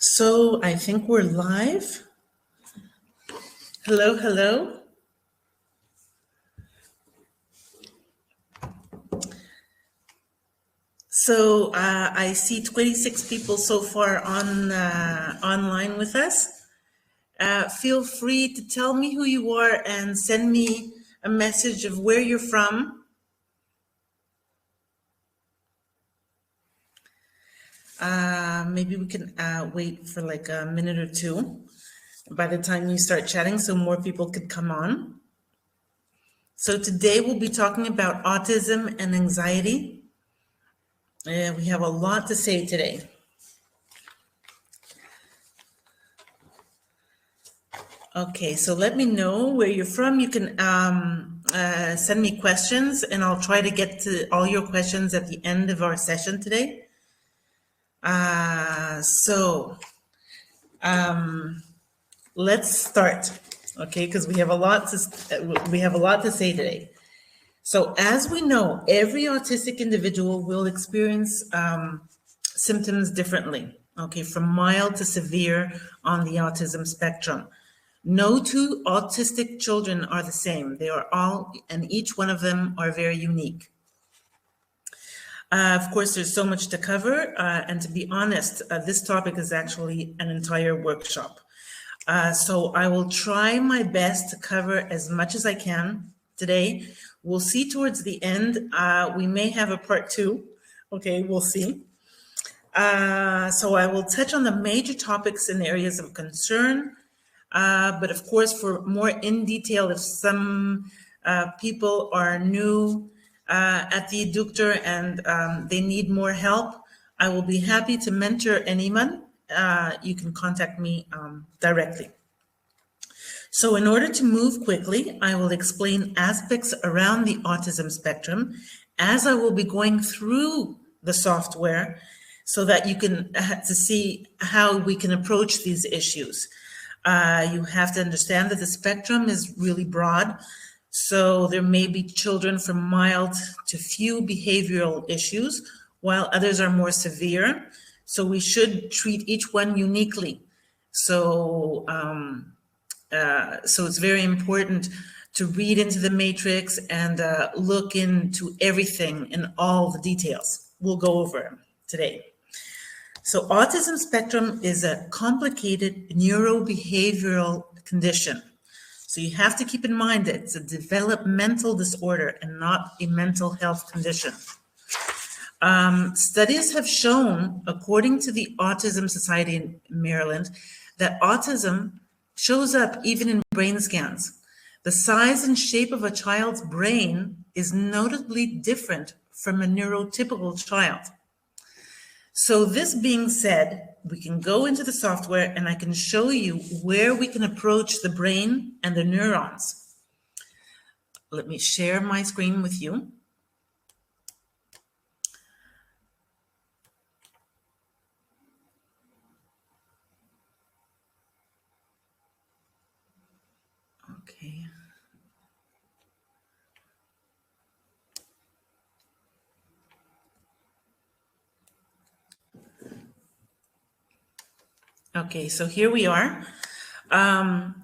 So I think we're live. Hello, hello. So I see 26 people so far online with us. Feel free to tell me who you are and send me a message of where you're from. Maybe we can wait for like a minute or two by the time you start chatting so more people could come on. So today we'll be talking about autism and anxiety. We have a lot to say today. Okay, so let me know where you're from. You can send me questions and I'll try to get to all your questions at the end of our session today. Let's start, okay? Because we have a lot to say today. So as we know, every autistic individual will experience symptoms differently, okay, from mild to severe on the autism spectrum. No two autistic children are the same. They are all, and each one of them are very unique. Of course, there's so much to cover, and to be honest, this topic is actually an entire workshop. So I will try my best to cover as much as I can today. We'll see towards the end. We may have a part 2. Okay, we'll see. So I will touch on the major topics and areas of concern. But of course, for more in detail, if some people are new at the eductor and they need more help, I will be happy to mentor anyone. You can contact me directly. So in order to move quickly, I will explain aspects around the autism spectrum as I will be going through the software so that you can to see how we can approach these issues. You have to understand that the spectrum is really broad. So there may be children from mild to few behavioral issues, while others are more severe. So we should treat each one uniquely. So it's very important to read into the matrix and look into everything and all the details. We'll go over today. So autism spectrum is a complicated neurobehavioral condition. So you have to keep in mind that it's a developmental disorder and not a mental health condition. Studies have shown, according to the Autism Society in Maryland, that autism shows up even in brain scans. The size and shape of a child's brain is notably different from a neurotypical child. So this being said, we can go into the software and I can show you where we can approach the brain and the neurons. Let me share my screen with you. Okay. Okay, so here we are.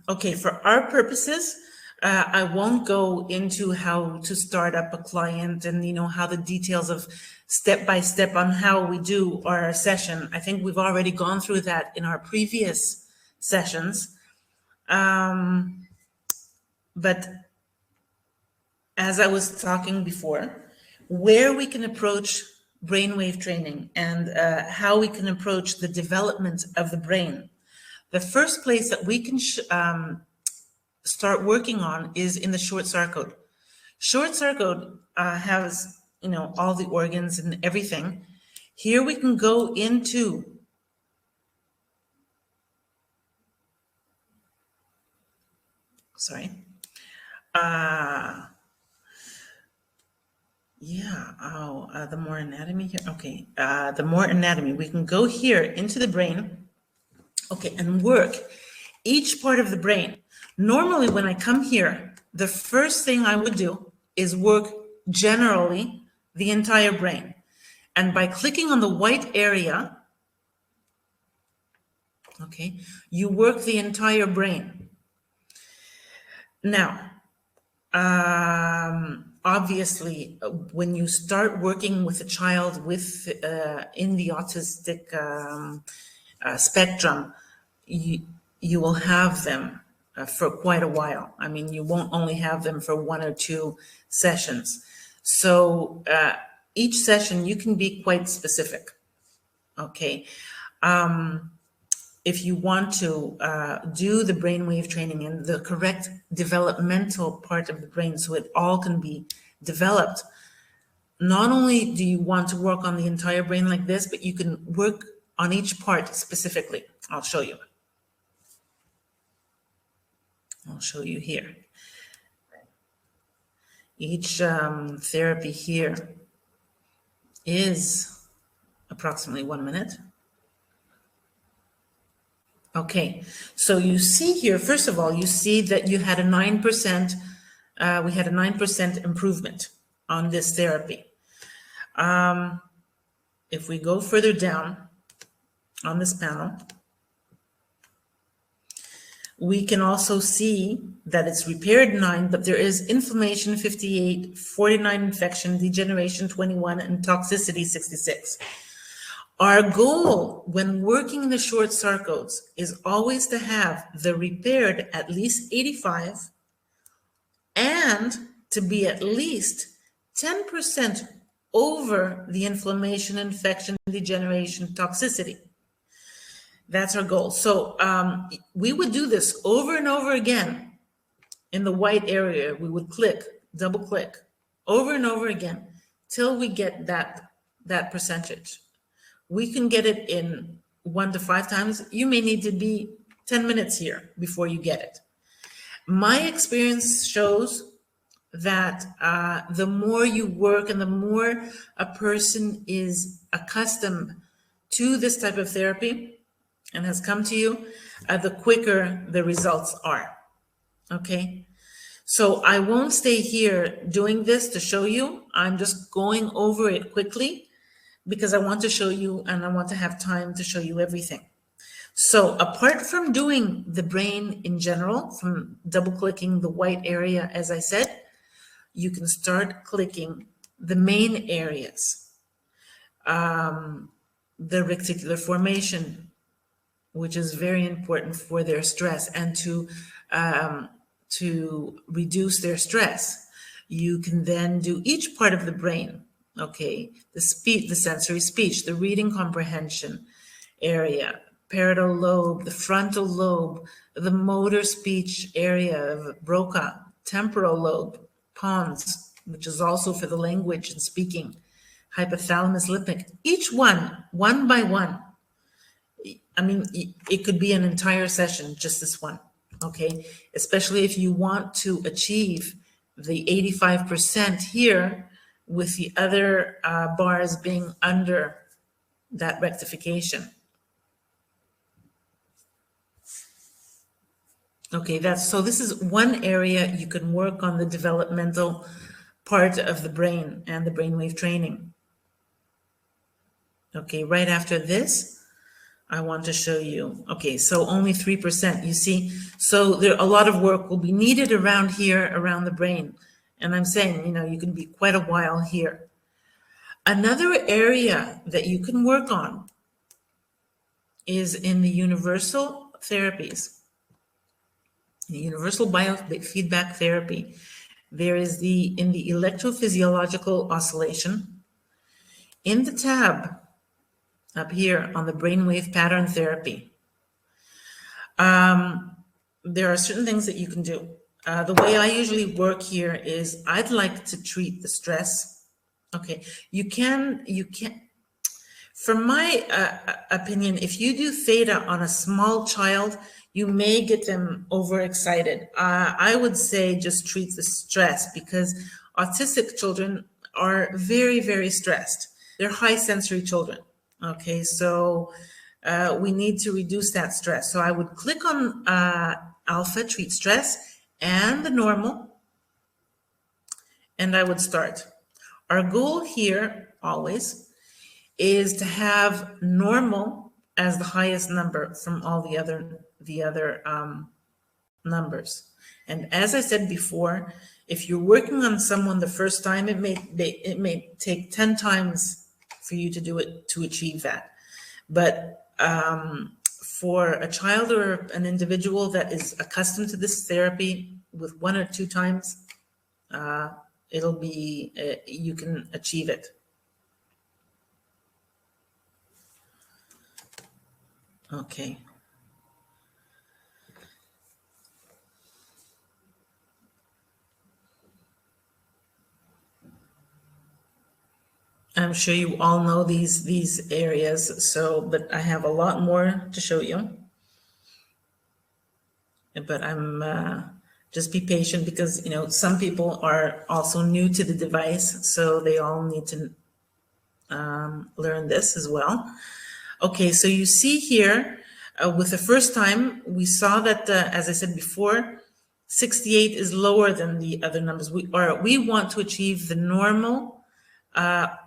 Okay, for our purposes, I won't go into how to start up a client and how the details of step by step on how we do our session. I think we've already gone through that in our previous sessions. But as I was talking before, where we can approach brainwave training and how we can approach the development of the brain. The first place that we can start working on is in the short circuit. Short circuit has, all the organs and everything. Here we can go into the more anatomy here. Okay, the more anatomy. We can go here into the brain, okay, and work each part of the brain. Normally, when I come here, the first thing I would do is work generally the entire brain. And by clicking on the white area, Okay, you work the entire brain. Now, obviously, when you start working with a child with in the autistic spectrum, you will have them for quite a while. I mean, you won't only have them for 1 or 2 sessions. So each session, you can be quite specific. Okay. If you want to do the brainwave training in the correct developmental part of the brain so it all can be developed, not only do you want to work on the entire brain like this, but you can work on each part specifically. I'll show you. I'll show you here. Each therapy here is approximately 1 minute. Okay, so you see here, first of all, you see that you had a 9%, we had a 9% improvement on this therapy. If we go further down on this panel, we can also see that it's repaired 9, but there is inflammation 58, 49 infection, degeneration 21, and toxicity 66. Our goal when working the short sarcodes is always to have the repaired at least 85 and to be at least 10% over the inflammation, infection, degeneration, toxicity. That's our goal. So we would do this over and over again in the white area. We would click, double click, over and over again till we get that percentage. We can get it in 1 to 5 times. You may need to be 10 minutes here before you get it. My experience shows that the more you work and the more a person is accustomed to this type of therapy and has come to you, the quicker the results are. Okay? So I won't stay here doing this to show you. I'm just going over it quickly, because I want to show you and I want to have time to show you everything. So apart from doing the brain in general, from double clicking the white area, as I said, you can start clicking the main areas. The reticular formation, which is very important for their stress and to reduce their stress. You can then do each part of the brain. Okay, the speech, the sensory speech, the reading comprehension area, parietal lobe, the frontal lobe, the motor speech area of Broca, temporal lobe, pons, which is also for the language and speaking, hypothalamus, limbic, each one by one. I mean, it could be an entire session, just this one, okay? Especially if you want to achieve the 85% here, with the other bars being under that rectification. Okay, so this is one area you can work on the developmental part of the brain and the brainwave training. Okay, right after this, I want to show you. Okay, so only 3%, you see. So there a lot of work will be needed around here, around the brain. And I'm saying, you can be quite a while here. Another area that you can work on is in the universal therapies, the universal biofeedback therapy. There is in the electrophysiological oscillation, in the tab up here on the brainwave pattern therapy. There are certain things that you can do. The way I usually work here is I'd like to treat the stress. Okay, you can, from my opinion, if you do theta on a small child, you may get them overexcited. I would say just treat the stress, because autistic children are very, very stressed. They're high sensory children. Okay, so we need to reduce that stress. So I would click on alpha, treat stress, and the normal, and I would start. Our goal here always is to have normal as the highest number from all the other numbers. And as I said before, if you're working on someone the first time, it may take 10 times for you to do it to achieve that. But for a child or an individual that is accustomed to this therapy, with 1 or 2 times, it'll be, you can achieve it. Okay. I'm sure you all know these areas, so, but I have a lot more to show you. But I'm, just be patient, because, you know, some people are also new to the device, so they all need to learn this as well. Okay, so you see here, with the first time, we saw that, as I said before, 68 is lower than the other numbers. We want to achieve the normal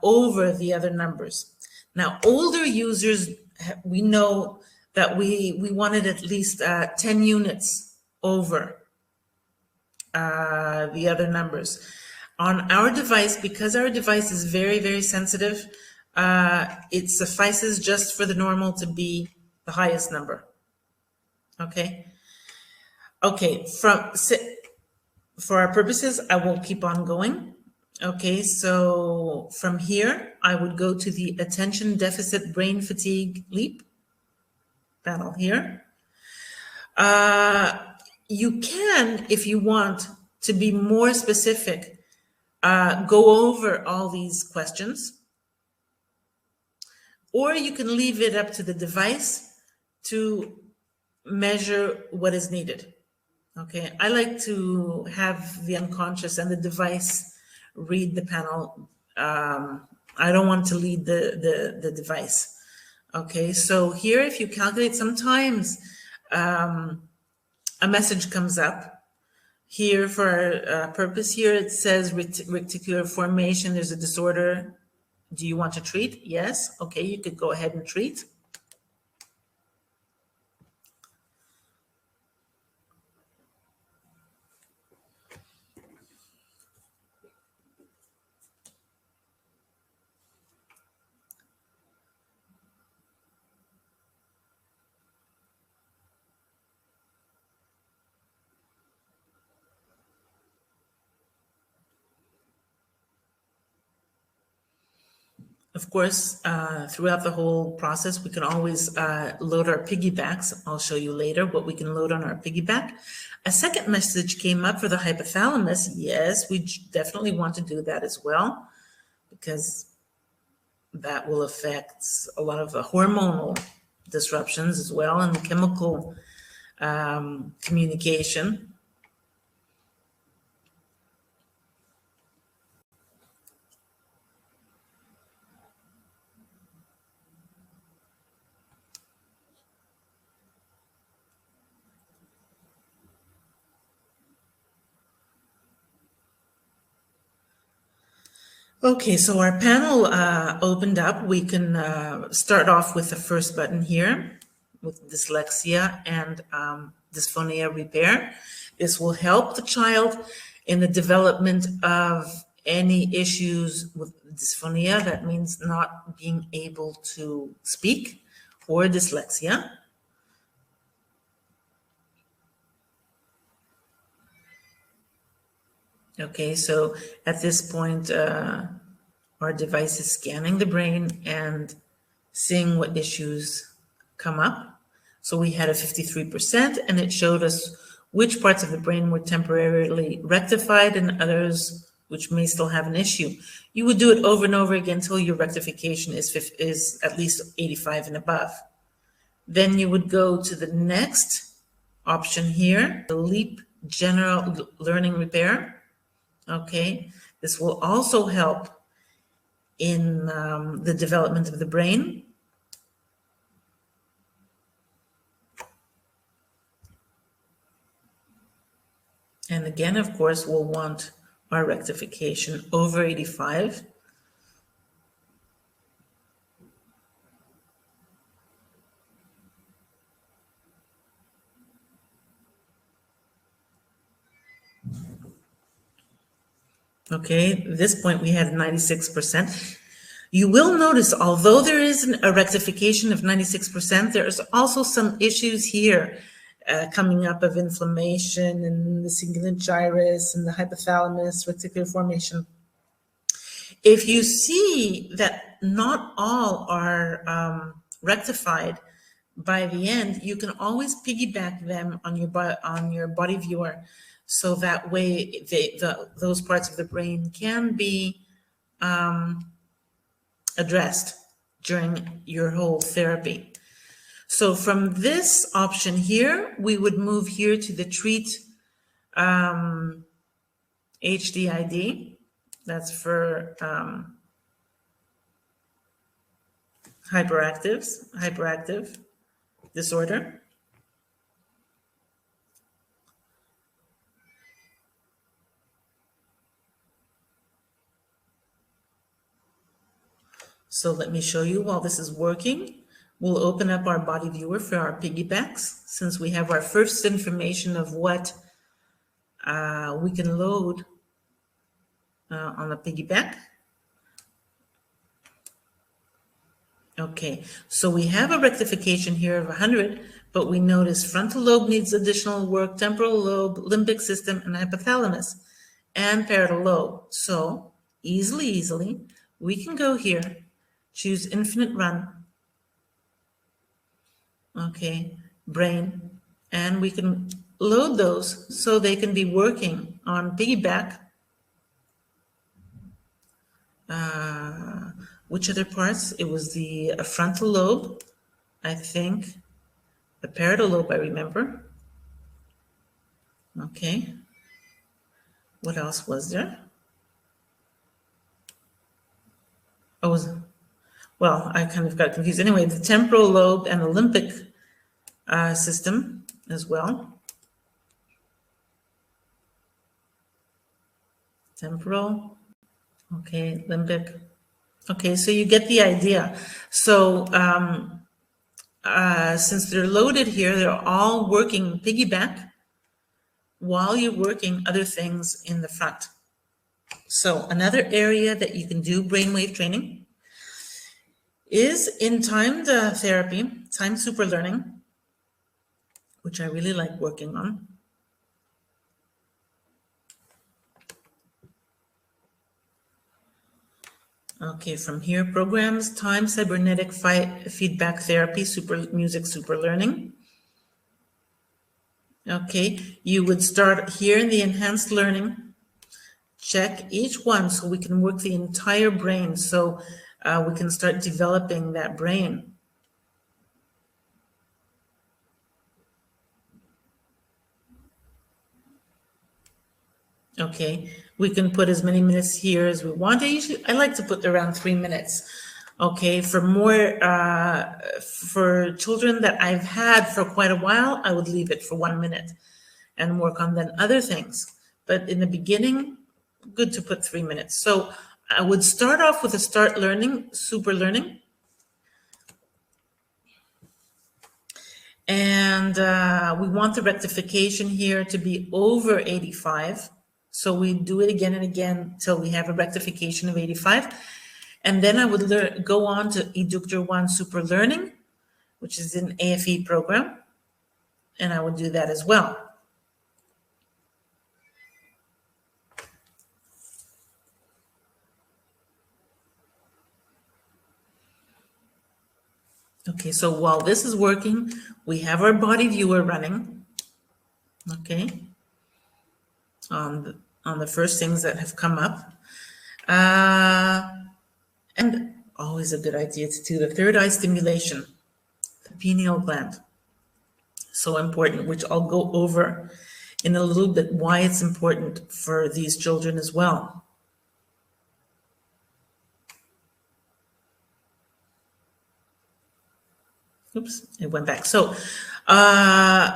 over the other numbers. Now, older users, we know that we wanted at least 10 units over the other numbers. On our device, because our device is very, very sensitive, it suffices just for the normal to be the highest number. Okay. Okay, for our purposes, I will keep on going. Okay, so from here, I would go to the Attention Deficit Brain Fatigue LEAP panel here. You can, if you want to be more specific, go over all these questions, or you can leave it up to the device to measure what is needed. Okay, I like to have the unconscious and the device read the panel. I don't want to lead the device. Okay, so here, if you calculate, sometimes a message comes up. Here, for our purpose here, it says reticular formation, there's a disorder. Do you want to treat? Yes. Okay, you could go ahead and treat. Of course, throughout the whole process, we can always load our piggybacks. I'll show you later what we can load on our piggyback. A second message came up for the hypothalamus. Yes, we definitely want to do that as well, because that will affect a lot of the hormonal disruptions as well, and the chemical communication. Okay, so our panel opened up. We can start off with the first button here with dyslexia and dysphonia repair. This will help the child in the development of any issues with dysphonia. That means not being able to speak, or dyslexia. Okay, so at this point, our device is scanning the brain and seeing what issues come up. So we had a 53%, and it showed us which parts of the brain were temporarily rectified and others which may still have an issue. You would do it over and over again until your rectification is at least 85 and above. Then you would go to the next option here, the LEAP General Learning Repair. Okay, this will also help in the development of the brain. And again, of course, we'll want our rectification over 85. Okay, at this point we had 96%. You will notice, although there is a rectification of 96%, there's also some issues here coming up of inflammation in the cingulate gyrus and the hypothalamus, reticular formation. If you see that not all are rectified by the end, you can always piggyback them on your body viewer, so that way those parts of the brain can be addressed during your whole therapy. So from this option here, we would move here to the treat HDID. That's for hyperactive disorder. So let me show you while this is working. We'll open up our body viewer for our piggybacks, since we have our first information of what we can load on the piggyback. Okay, so we have a rectification here of 100, but we notice frontal lobe needs additional work, temporal lobe, limbic system, and hypothalamus, and parietal lobe. So easily, we can go here, choose infinite run, okay, brain, and we can load those so they can be working on piggyback. Which other parts? It was the frontal lobe, I think, the parietal lobe, I remember. Okay. What else was there? Well, I kind of got confused. Anyway, the temporal lobe and the limbic system as well. Temporal, okay, limbic. Okay, so you get the idea. So since they're loaded here, they're all working piggyback while you're working other things in the front. So another area that you can do brainwave training is in timed therapy, timed super learning, which I really like working on. Okay, from here, programs, time cybernetic feedback therapy, music super learning. Okay, you would start here in the enhanced learning, check each one so we can work the entire brain, so we can start developing that brain. Okay, we can put as many minutes here as we want. I like to put around 3 minutes. Okay, for children that I've had for quite a while, I would leave it for 1 minute and work on then other things. But in the beginning, good to put 3 minutes. So I would start off with a start learning, super learning. And we want the rectification here to be over 85. So we do it again and again till we have a rectification of 85. And then I would go on to Eductor 1 Super Learning, which is an AFE program. And I would do that as well. Okay, so while this is working, we have our body viewer running. Okay. On the first things that have come up. And always a good idea to do the third eye stimulation, the pineal gland. So important, which I'll go over in a little bit why it's important for these children as well. Oops, it went back. So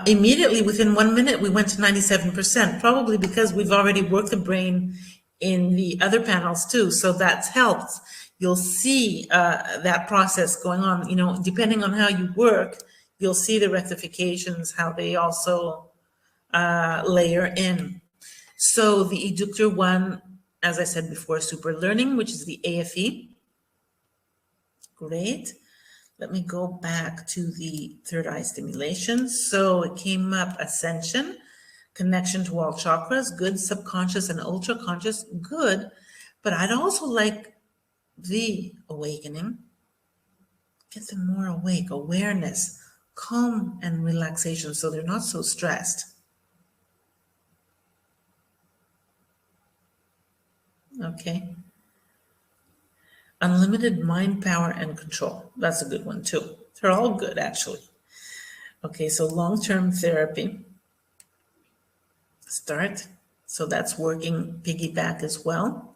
immediately within 1 minute, we went to 97%, probably because we've already worked the brain in the other panels too. So that's helped. You'll see that process going on, you know, depending on how you work, you'll see the rectifications, how they also layer in. So the Eductor 1 as I said before, super learning, which is the AFE. Great. Let me go back to the third eye stimulation. So it came up ascension, connection to all chakras, good, subconscious and ultra conscious, good. But I'd also like the awakening, get them more awake, awareness, calm and relaxation, so they're not so stressed. Okay. Unlimited mind power and control. That's a good one too. They're all good, actually. Okay, so long-term therapy. Start. So that's working piggyback as well.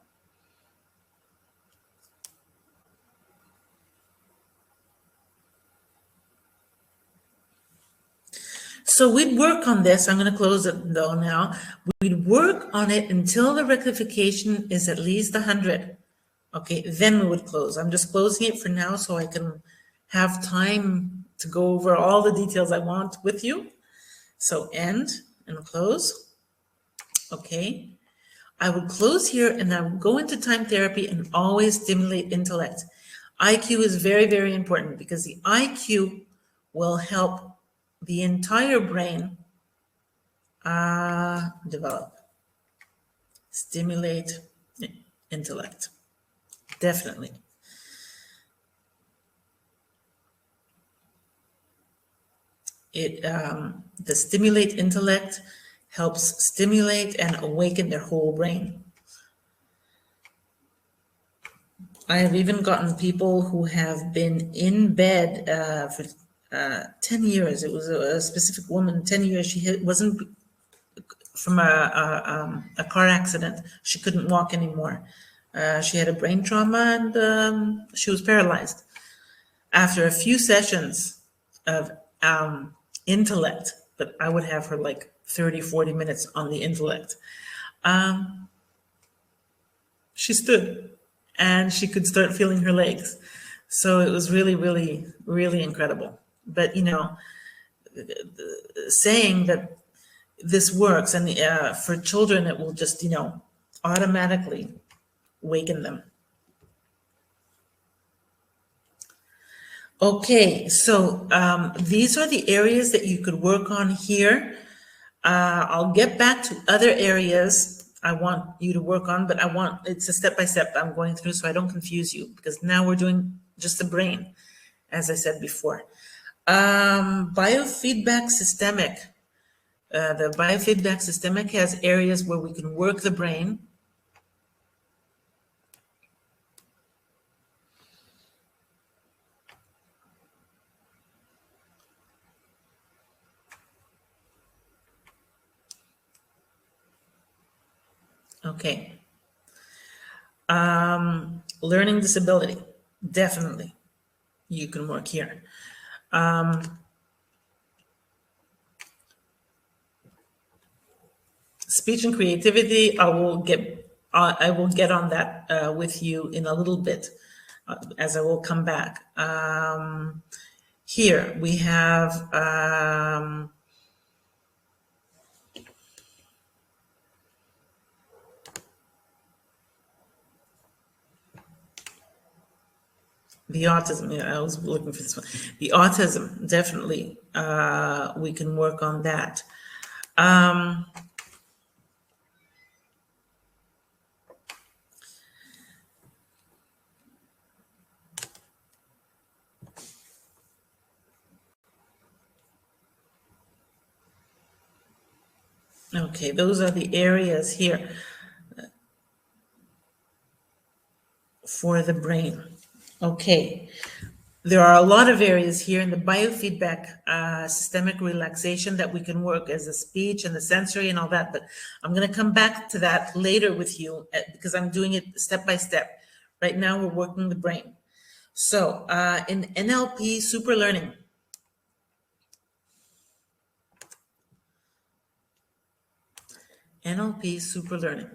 So we'd work on this. I'm going to close it though now. We'd work on it until the rectification is at least 100. Okay, then we would close. I'm just closing it for now so I can have time to go over all the details I want with you. So end and close. Okay. I would close here and I would go into time therapy and always stimulate intellect. IQ is very, very important because the IQ will help the entire brain develop. Stimulate intellect. Definitely. The stimulate intellect helps stimulate and awaken their whole brain. I have even gotten people who have been in bed for 10 years. It was a specific woman, 10 years. She wasn't from a car accident. She couldn't walk anymore. She had a brain trauma and she was paralyzed. After a few sessions of intellect, but I would have her like 30, 40 minutes on the intellect. She stood and she could start feeling her legs. So it was really, really, really incredible. But, you know, saying that this works and for children, it will just, you know, automatically waken them. Okay, so these are the areas that you could work on here. I'll get back to other areas I want you to work on, but it's a step-by-step I'm going through so I don't confuse you, because now we're doing just the brain, as I said before. Biofeedback systemic. The biofeedback systemic has areas where we can work the brain. Okay. Learning disability, definitely. You can work here. Speech and creativity, I will get on that with you in a little bit as I will come back. Here we have the autism. Yeah, I was looking for this one. The autism, definitely. We can work on that. Okay, those are the areas here for the brain. Okay, there are a lot of areas here in the biofeedback systemic relaxation that we can work as the speech and the sensory and all that, but I'm going to come back to that later with you because I'm doing it step by step. Right now we're working the brain. So in NLP super learning, NLP super learning,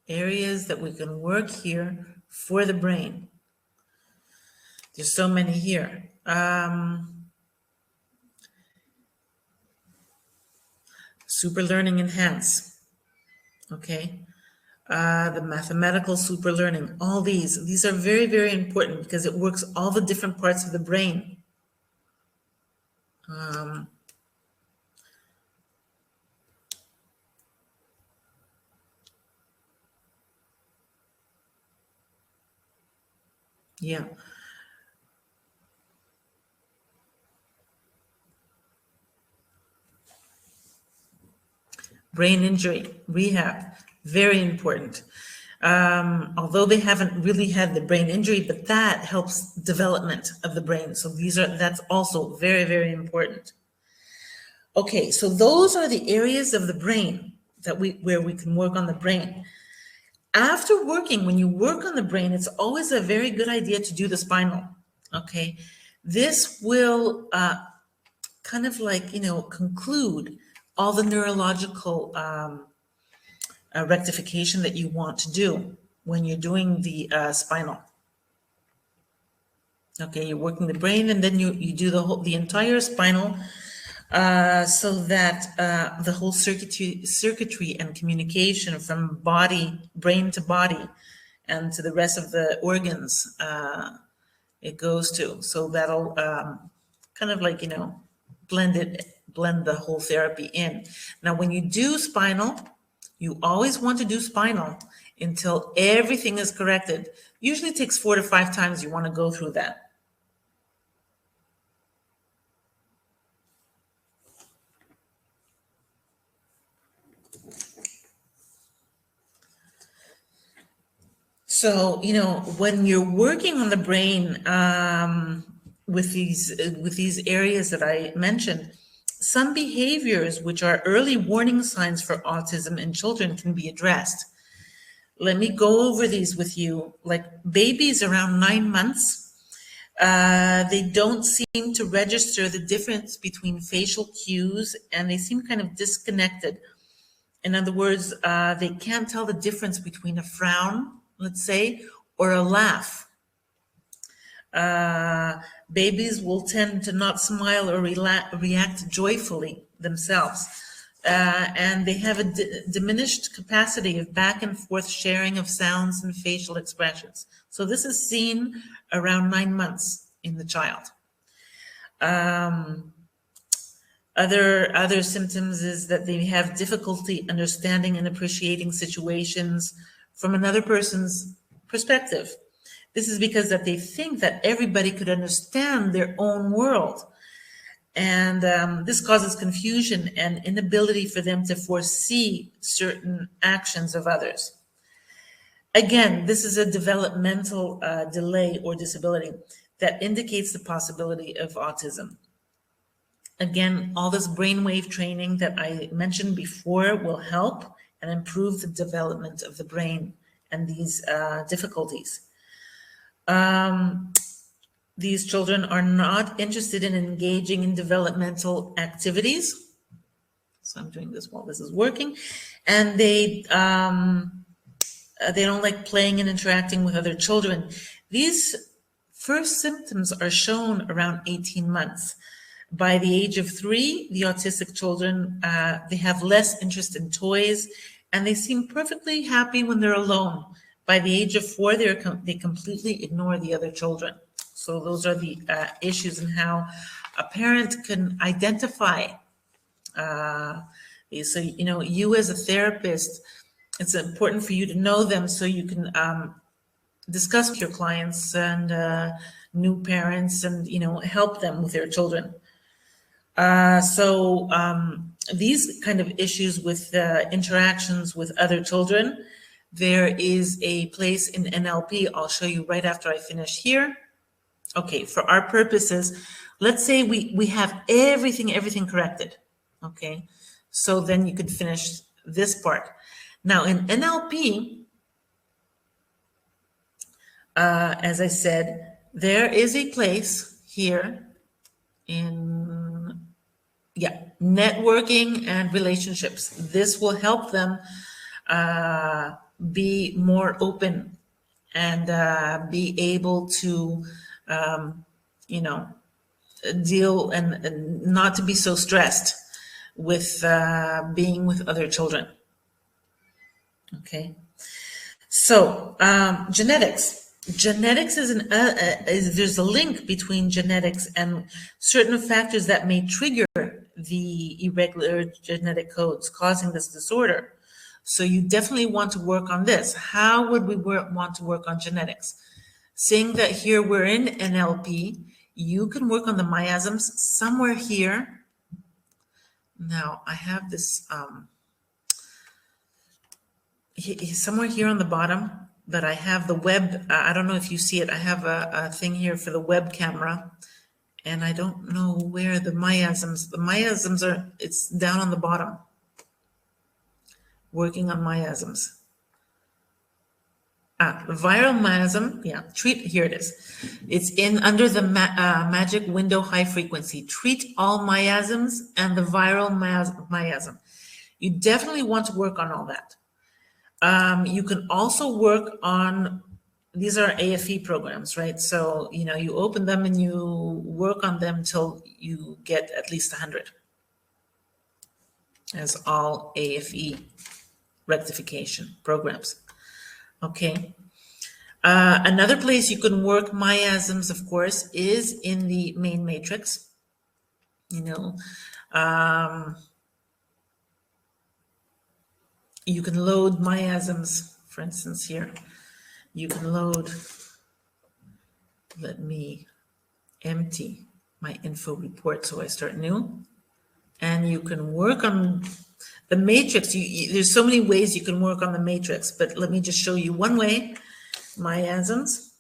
areas that we can work here for the brain. There's so many here. Super learning enhance. Okay. the mathematical super learning, all these are very, very important because it works all the different parts of the brain. Yeah. Brain injury, rehab, very important. Although they haven't really had the brain injury, but that helps development of the brain. So that's also very, very important. Okay, so those are the areas of the brain where we can work on the brain. After working, when you work on the brain, it's always a very good idea to do the spinal. Okay, this will kind of like, conclude all the neurological rectification that you want to do when you're doing the spinal. Okay, you're working the brain, and then you do the entire spinal, so that the whole circuitry and communication from brain to body, and to the rest of the organs it goes to. So that'll kind of like, blend the whole therapy in. Now, when you do spinal, you always want to do spinal until everything is corrected. Usually it takes 4 to 5 times you want to go through that. So, when you're working on the brain with these areas that I mentioned, some behaviors which are early warning signs for autism in children can be addressed. Let me go over these with you. Like babies around 9 months, they don't seem to register the difference between facial cues, and they seem kind of disconnected. In other words, they can't tell the difference between a frown, let's say, or a laugh. Babies will tend to not smile or react joyfully themselves. And they have a diminished capacity of back and forth sharing of sounds and facial expressions. So this is seen around 9 months in the child. Other symptoms is that they have difficulty understanding and appreciating situations from another person's perspective. This is because that they think that everybody could understand their own world. And this causes confusion and inability for them to foresee certain actions of others. Again, this is a developmental delay or disability that indicates the possibility of autism. Again, all this brainwave training that I mentioned before will help and improve the development of the brain and these difficulties. These children are not interested in engaging in developmental activities. So I'm doing this while this is working. And they don't like playing and interacting with other children. These first symptoms are shown around 18 months. By the age of 3, the autistic children, they have less interest in toys, and they seem perfectly happy when they're alone. By the age of 4, they completely ignore the other children. So those are the issues and how a parent can identify. So, you as a therapist, it's important for you to know them so you can discuss with your clients and new parents and, help them with their children. So these kind of issues with interactions with other children, there is a place in NLP. I'll show you right after I finish here. Okay, for our purposes, let's say we have everything corrected. Okay, so then you could finish this part. Now in NLP, as I said, there is a place here in networking and relationships. This will help them be more open and be able to, deal and not to be so stressed with being with other children. Okay. So genetics. Genetics there's a link between genetics and certain factors that may trigger the irregular genetic codes causing this disorder. So you definitely want to work on this. How would we want to work on genetics? Seeing that here we're in NLP, you can work on the miasms somewhere here. Now I have this somewhere here on the bottom, but I have the web. I don't know if you see it. I have a thing here for the web camera, and I don't know where the miasms are. It's down on the bottom. Working on miasms. The viral miasm, yeah, here it is. It's under the magic window high frequency. Treat all miasms and the viral miasm. You definitely want to work on all that. You can also work on, these are AFE programs, right? So, you open them and you work on them till you get at least 100, as all AFE rectification programs. Okay. Another place you can work miasms, of course, is in the main matrix. You can load miasms, for instance, here. You can load, let me empty my info report so I start new. And you can work on the matrix. There's so many ways you can work on the matrix, but let me just show you one way. Miasms.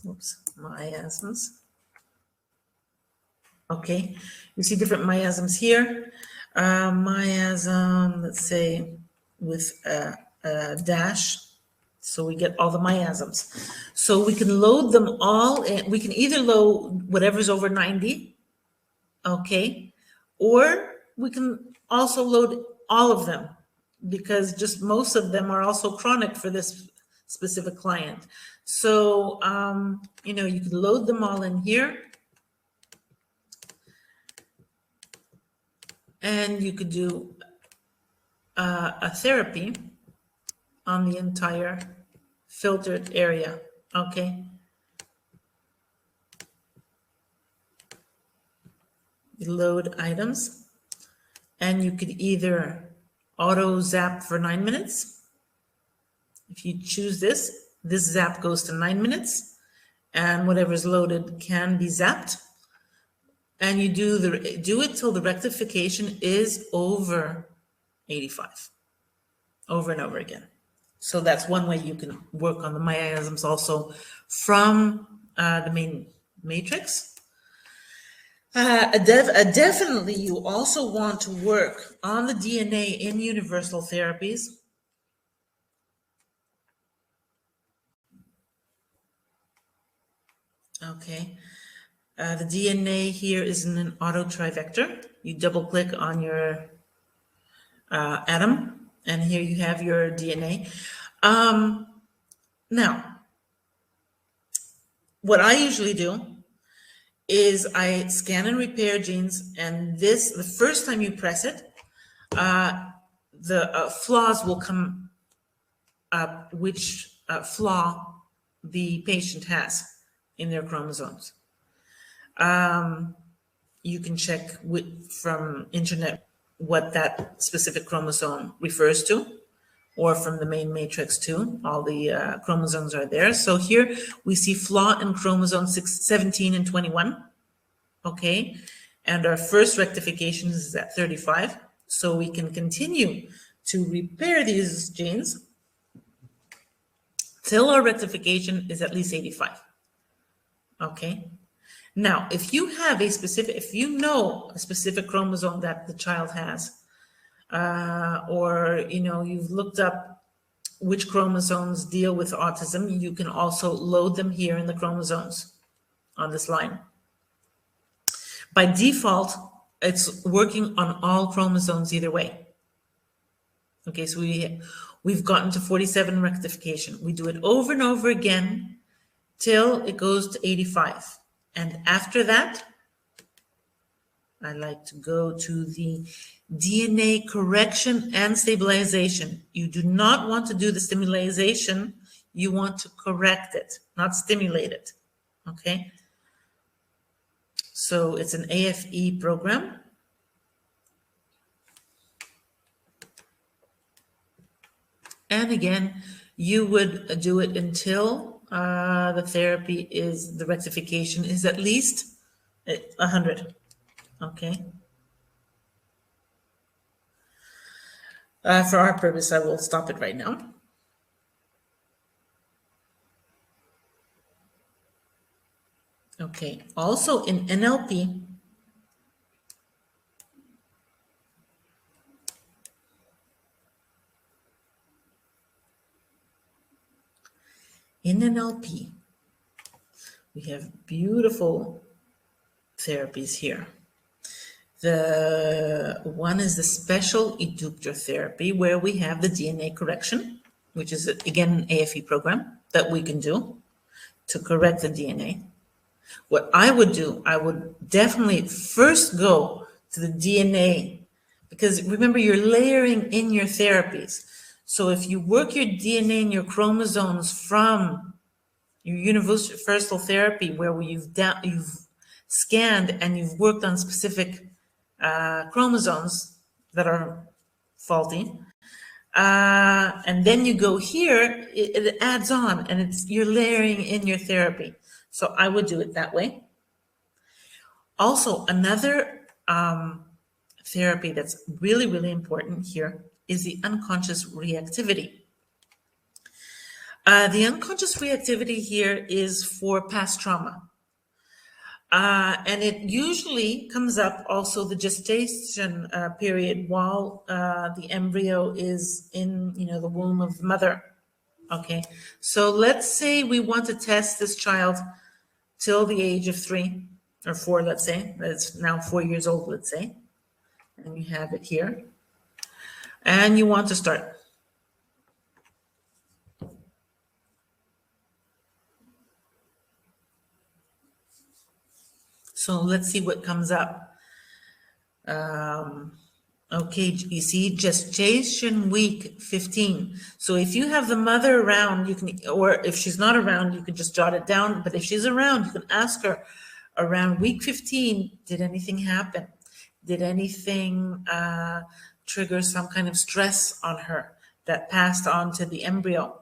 Oops, miasms. Okay, you see different miasms here. Miasm, let's say, with a dash. So we get all the miasms. So we can load them all. We can either load whatever's over 90, okay, or we can also load all of them, because just most of them are also chronic for this specific client. So, you can load them all in here. And you could do a therapy on the entire filtered area, okay? You load items, and you could either auto zap for 9 minutes. If you choose this zap goes to 9 minutes, and whatever's loaded can be zapped. And you do it till the rectification is over 85, over and over again. So that's one way you can work on the miasms also from the main matrix. Definitely, you also want to work on the DNA in universal therapies. Okay. The DNA here is in an auto trivector. You double click on your atom, and here you have your DNA. Now, what I usually do is I scan and repair genes, and the first time you press it, the flaws will come up, which flaw the patient has in their chromosomes. You can check from internet what that specific chromosome refers to, or from the main matrix too. All the chromosomes are there. So here we see flaw in chromosome 17 and 21. Okay, and our first rectification is at 35. So we can continue to repair these genes till our rectification is at least 85. Okay. Now, if you have if you know a specific chromosome that the child has, or you've looked up which chromosomes deal with autism, you can also load them here in the chromosomes on this line. By default, it's working on all chromosomes either way. Okay, so we've gotten to 47 rectification. We do it over and over again till it goes to 85. And after that, I like to go to the DNA correction and stabilization. You do not want to do the stimulation. You want to correct it, not stimulate it. Okay? So it's an AFE program. And again, you would do it until the therapy is, the rectification is at least 100. Okay. For our purpose, I will stop it right now. Okay. Also in NLP, we have beautiful therapies here. The one is the special eductor therapy, where we have the DNA correction, which is again an AFE program that we can do to correct the DNA. What I would do, I would definitely first go to the DNA, because remember, you're layering in your therapies. So if you work your DNA and your chromosomes from your universal therapy, where you've scanned and you've worked on specific chromosomes that are faulty, and then you go here, it adds on, and you're layering in your therapy. So I would do it that way. Also, another therapy that's really, really important here is the unconscious reactivity. The unconscious reactivity here is for past trauma. And it usually comes up also the gestation period while the embryo is in, the womb of the mother. Okay, so let's say we want to test this child till the age of 3 or 4, let's say. That's now 4 years old, let's say. And you have it here. And you want to start. So let's see what comes up. Okay, you see, gestation week 15. So if you have the mother around, you can, or if she's not around, you can just jot it down. But if she's around, you can ask her around week 15, did anything happen? Did anything trigger some kind of stress on her that passed on to the embryo?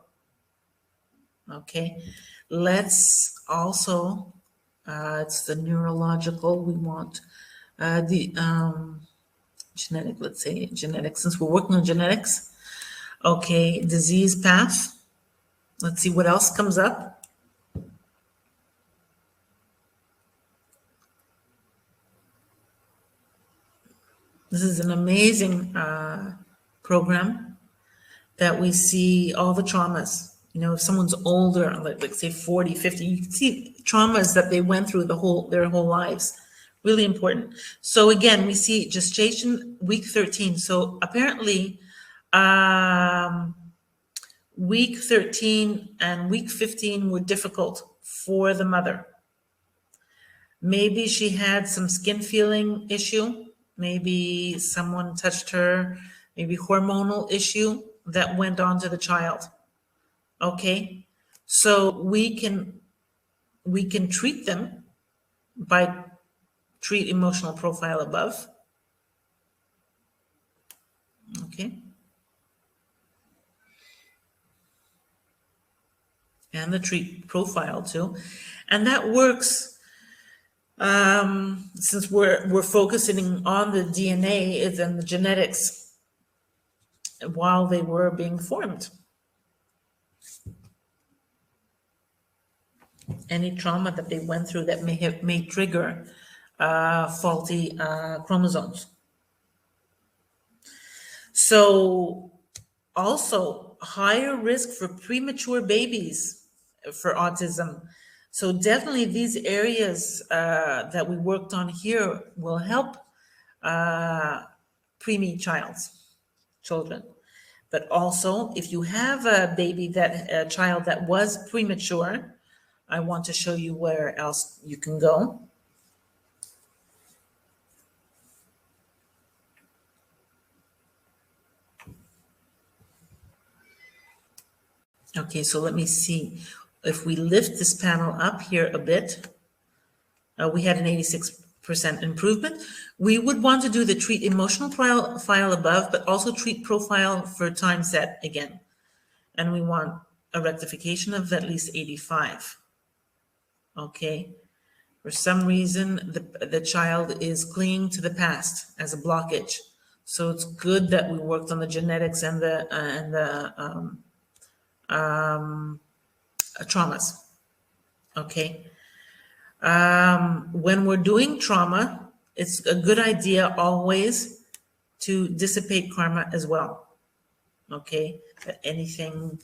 Okay, let's also, it's the neurological, we want genetic, let's say genetics, since we're working on genetics. Okay, disease path. Let's see what else comes up. This is an amazing program that we see all the traumas. If someone's older, like say 40, 50, you can see traumas that they went through their whole lives. Really important. So again, we see gestation week 13. So apparently week 13 and week 15 were difficult for the mother. Maybe she had some skin feeling issue. Maybe someone touched her, maybe hormonal issue that went on to the child. Okay, so we can treat them by treat emotional profile above. Okay. And the treat profile too. And that works since we're focusing on the DNA and the genetics while they were being formed. Any trauma that they went through that may trigger faulty chromosomes. So also higher risk for premature babies for autism. So definitely these areas that we worked on here will help preemie children. But also if you have a child that was premature, I want to show you where else you can go. Okay, so let me see. If we lift this panel up here a bit, we had an 86% improvement. We would want to do the treat emotional profile above, but also treat profile for time set again. And we want a rectification of at least 85. Okay. For some reason, the child is clinging to the past as a blockage. So it's good that we worked on the genetics and the traumas. Okay. When we're doing trauma, it's a good idea always to dissipate karma as well. Okay. That anything,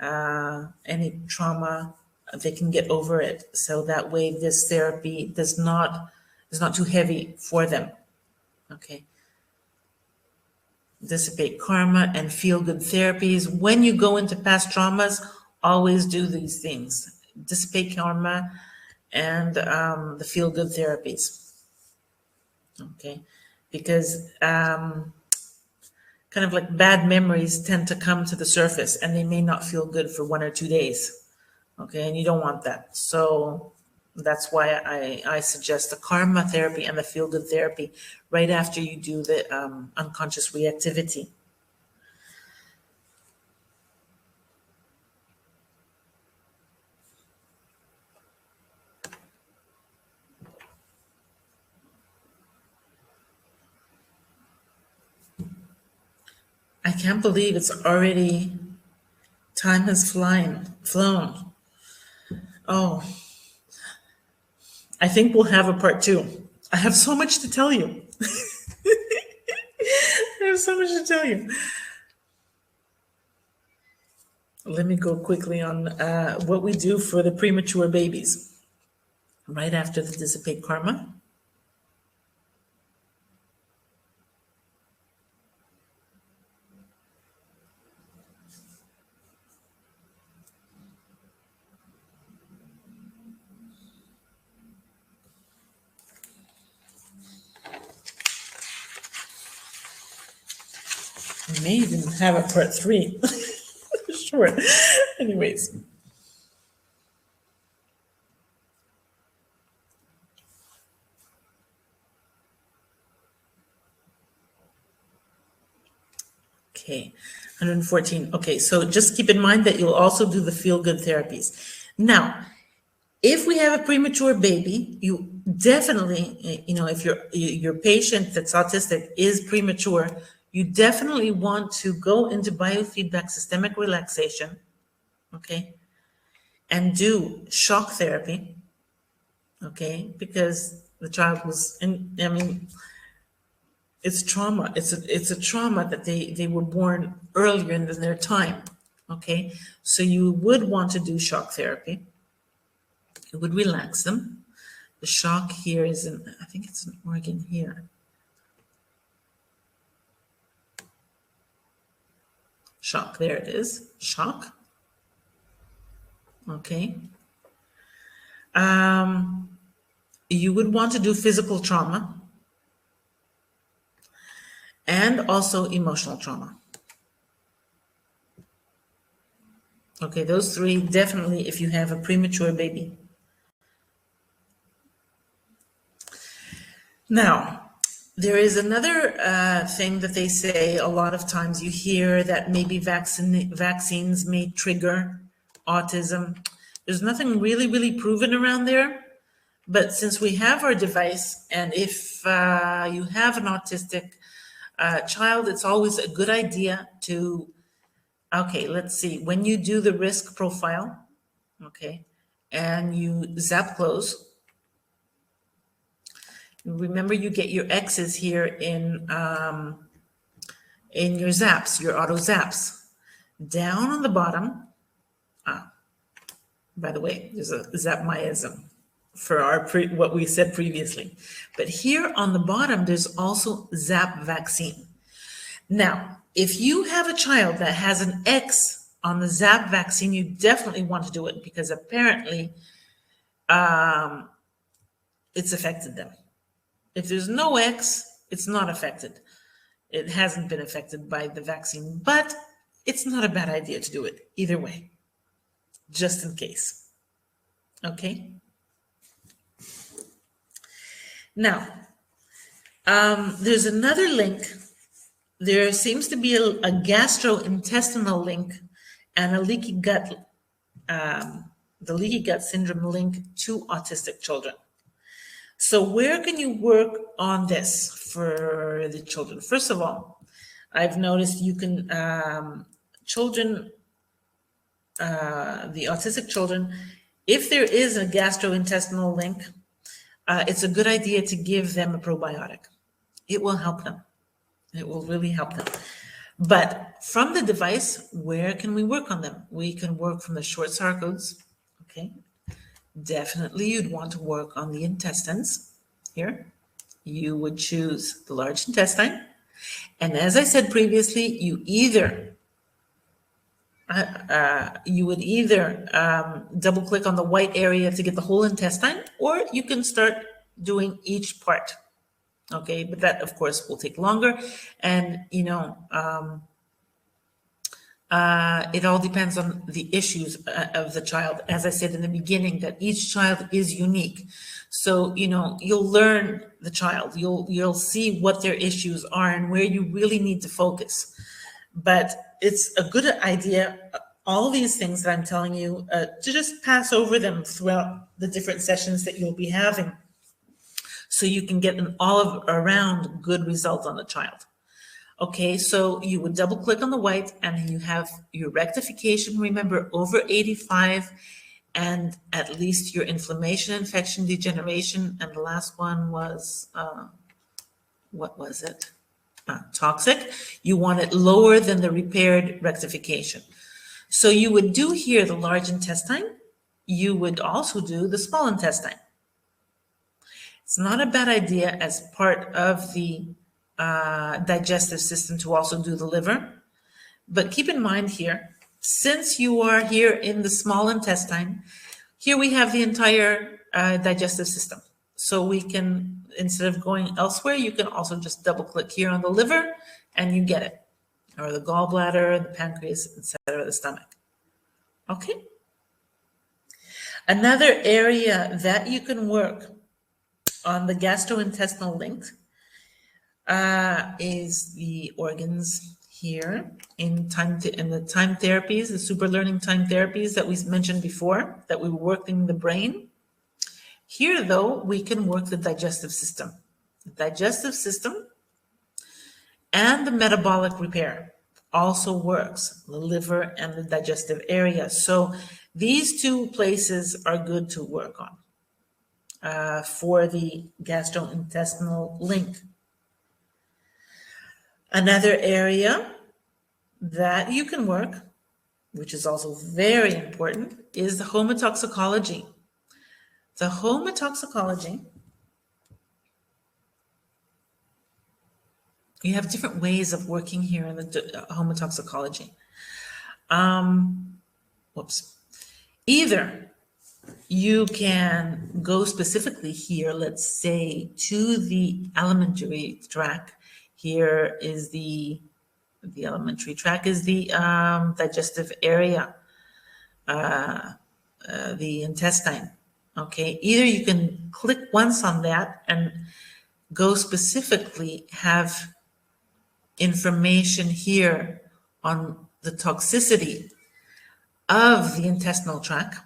any trauma, they can get over it. So that way this therapy is not too heavy for them. Okay. Dissipate karma and feel good therapies. When you go into past traumas, always do these things. Dissipate karma and the feel good therapies. Okay. Because kind of like bad memories tend to come to the surface and they may not feel good for 1 or 2 days. Okay, and you don't want that. So that's why I suggest the karma therapy and the feel-good therapy right after you do the unconscious reactivity. I can't believe it's already, time has flown. Oh, I think we'll have a part 2. I have so much to tell you. I have so much to tell you. Let me go quickly on what we do for the premature babies right after the dissipate karma. We may even have a part 3. Sure. Anyways. Okay, 114. Okay, so just keep in mind that you'll also do the feel-good therapies. Now, if we have a premature baby, you definitely, if your patient that's autistic is premature, you definitely want to go into biofeedback systemic relaxation, okay, and do shock therapy, okay, because the child was, it's trauma. It's a trauma that they were born earlier in their time, okay? So you would want to do shock therapy. It would relax them. The shock here is I think it's an organ here. Shock, there it is, shock. Okay. You would want to do physical trauma and also emotional trauma. Okay, those 3 definitely if you have a premature baby. Now, there is another thing that they say a lot of times. You hear that maybe vaccines may trigger autism. There's nothing really proven around there. But since we have our device, and if you have an autistic child, it's always a good idea to, okay, let's see, when you do the risk profile, okay, and you zap close, remember you get your X's here in your zaps, your auto zaps. Down on the bottom, by the way, there's a zapmaism for what we said previously. But here on the bottom, there's also zap vaccine. Now, if you have a child that has an X on the zap vaccine, you definitely want to do it because apparently it's affected them. If there's no X, it's not affected. It hasn't been affected by the vaccine, but it's not a bad idea to do it either way. just in case. Okay. Now, there's another link. There seems to be a gastrointestinal link and a leaky gut, the leaky gut syndrome link to autistic children. So where can you work on this for the children? First of all, I've noticed you can, the autistic children, if there is a gastrointestinal link, it's a good idea to give them a probiotic. It will help them. It will really help them. But from the device, where can we work on them? We can work from the short sarcodes, okay? Definitely you'd want to work on the intestines here. You would choose the large intestine. And as I said previously, you would either double click on the white area to get the whole intestine, or you can start doing each part. Okay, but that of course will take longer, and it all depends on the issues of the child. As I said in the beginning, that each child is unique. So, you'll learn the child, you'll see what their issues are and where you really need to focus. But it's a good idea, all these things that I'm telling you, to just pass over them throughout the different sessions that you'll be having, so you can get an all-around good result on the child. Okay, so you would double click on the white and you have your rectification, remember, over 85, and at least your inflammation, infection, degeneration, and the last one was, what was it? Toxic. You want it lower than the repaired rectification. So you would do here the large intestine. You would also do the small intestine. It's not a bad idea as part of the digestive system to also do the liver. But keep in mind here, since you are here in the small intestine, here we have the entire digestive system. So we can, instead of going elsewhere, you can also just double click here on the liver and you get it. Or the gallbladder, the pancreas, etc., the stomach. Okay. Another area that you can work on the gastrointestinal link is the organs here in the time therapies, the super learning time therapies that we mentioned before, that we were working the brain. Here, though, we can work the digestive system. The digestive system and the metabolic repair also works, the liver and the digestive area. So these two places are good to work on for the gastrointestinal link. Another area that you can work, which is also very important, is the homotoxicology. The homotoxicology, you have different ways of working here in the homotoxicology. Either you can go specifically here, let's say, to the alimentary tract. Here is the alimentary tract is the digestive area, the intestine. Okay, either you can click once on that and go specifically have information here on the toxicity of the intestinal tract.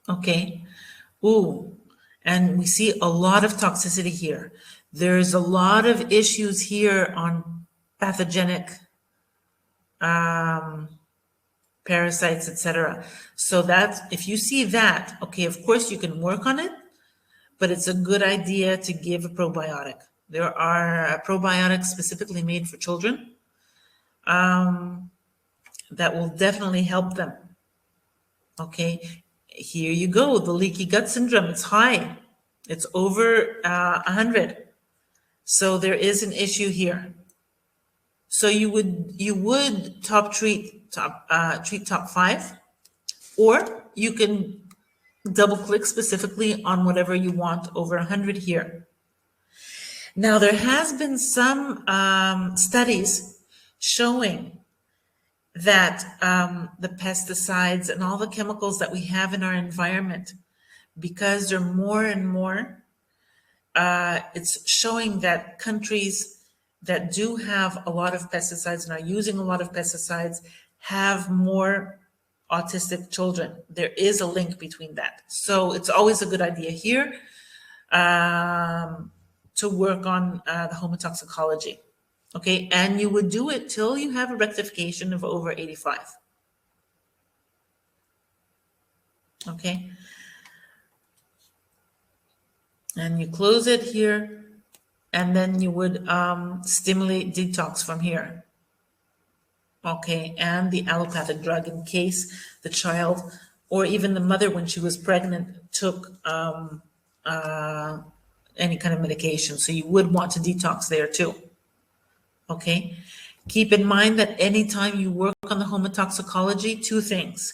Okay. Ooh, and we see a lot of toxicity here. There's a lot of issues here on pathogenic parasites, etc. So that if you see that, okay, of course you can work on it, but it's a good idea to give a probiotic. There are probiotics specifically made for children that will definitely help them. Okay. Here you go, the leaky gut syndrome, it's high. It's over 100. So there is an issue here. So you would treat top 5, or you can double click specifically on whatever you want over 100 here. Now, there has been some studies showing that the pesticides and all the chemicals that we have in our environment, because they're more and more, it's showing that countries that do have a lot of pesticides and are using a lot of pesticides have more autistic children. There is a link between that. So it's always a good idea here to work on the homotoxicology. Okay, and you would do it till you have a rectification of over 85. Okay. And you close it here, and then you would stimulate detox from here. Okay, and the allopathic drug in case the child or even the mother when she was pregnant took any kind of medication. So you would want to detox there too. Okay, keep in mind that anytime you work on the homotoxicology, two things.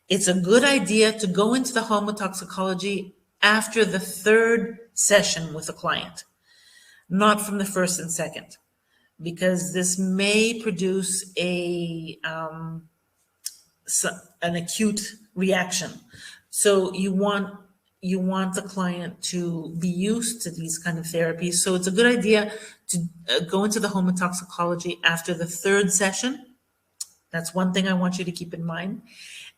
It's a good idea to go into the homotoxicology after the third session with a client, not from the first and second, because this may produce an acute reaction. So you want the client to be used to these kind of therapies. So it's a good idea to go into the homotoxicology after the third session. That's one thing I want you to keep in mind.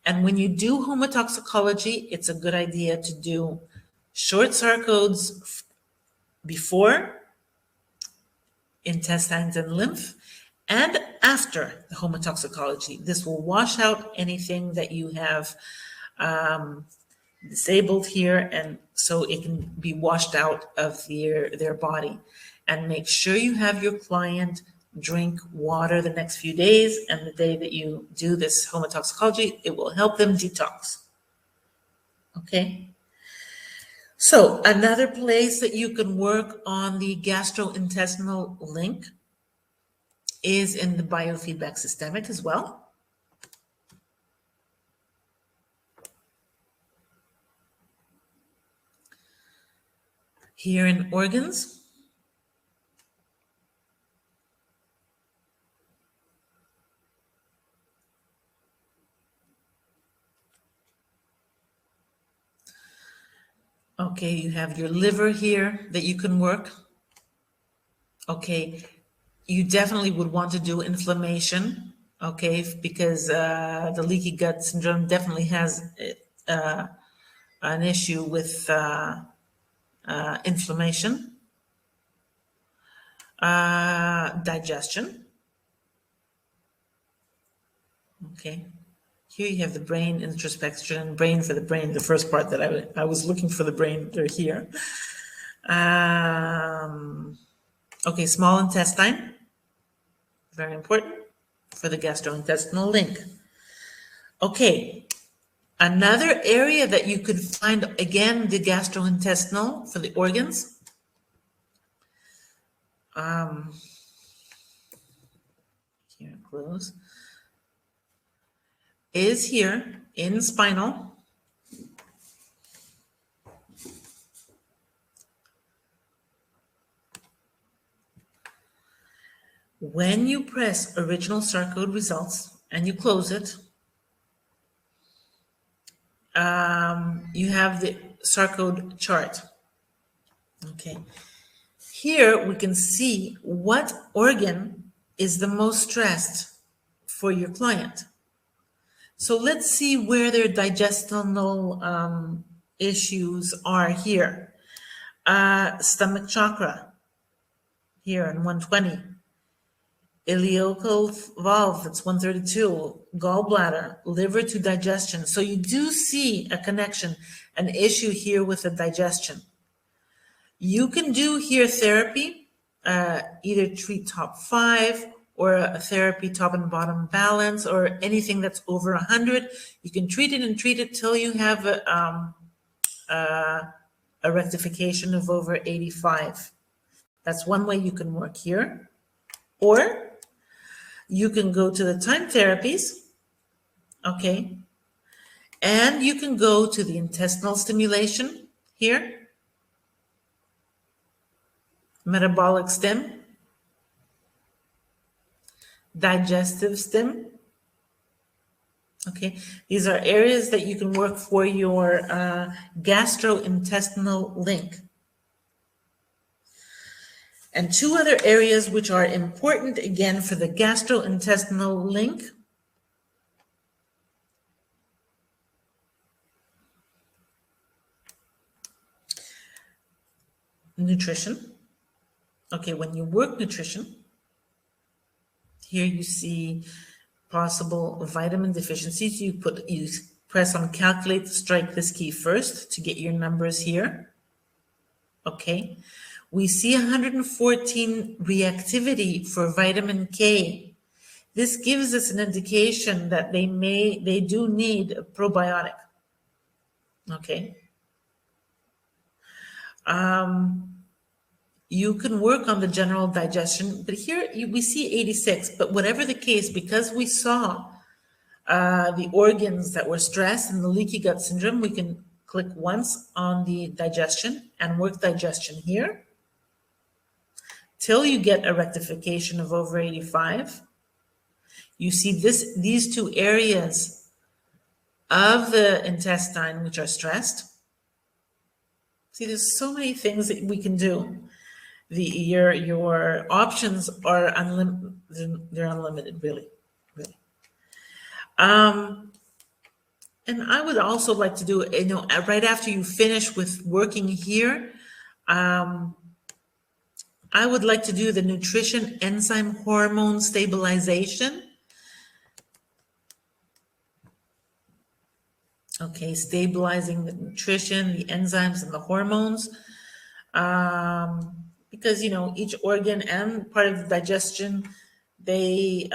And when you do homotoxicology, it's a good idea to do short sarcodes before intestines and lymph and after the homotoxicology. This will wash out anything that you have disabled here, and so it can be washed out of their body. And make sure you have your client drink water the next few days, and the day that you do this homotoxicology, it will help them detox. Okay? So another place that you can work on the gastrointestinal link is in the biofeedback systemic as well. Here in organs, okay, you have your liver here that you can work. Okay, you definitely would want to do inflammation, okay, because the leaky gut syndrome definitely has an issue with inflammation, digestion. Okay, here you have the brain introspection, brain for the brain, the first part that I was looking for the brain, they're here. Okay, small intestine, very important for the gastrointestinal link. Okay, another area that you could find, again, the gastrointestinal for the organs. Here, close. Is here in spinal. When you press original sarcode results and you close it, you have the sarcode chart. Okay. Here we can see what organ is the most stressed for your client. So let's see where their digestional issues are here. Stomach chakra, here in 120. Ileocal valve, that's 132. Gallbladder, liver to digestion. So you do see a connection, an issue here with the digestion. You can do here therapy, either treat top 5 or a therapy top and bottom balance or anything that's over 100. You can treat it till you have a rectification of over 85. That's one way you can work here. Or you can go to the time therapies, okay, And you can go to the intestinal stimulation here, metabolic stim, digestive stim. Okay, these are areas that you can work for your gastrointestinal link. And two other areas which are important again for the gastrointestinal link. Nutrition. Okay, when you work nutrition, here you see possible vitamin deficiencies. You press on calculate, strike this key first to get your numbers here. Okay, we see 114 reactivity for vitamin K. This gives us an indication that they do need a probiotic. Okay. You can work on the general digestion, but here we see 86, but whatever the case, because we saw the organs that were stressed in the leaky gut syndrome, we can click once on the digestion and work digestion here till you get a rectification of over 85. You see these two areas of the intestine which are stressed. See, there's so many things that we can do. Your options are unlimited. They're unlimited, really. And I would also like to do, right after you finish with working here, I would like to do the nutrition enzyme hormone stabilization. Okay, stabilizing the nutrition, the enzymes, and the hormones. Because, each organ and part of the digestion, they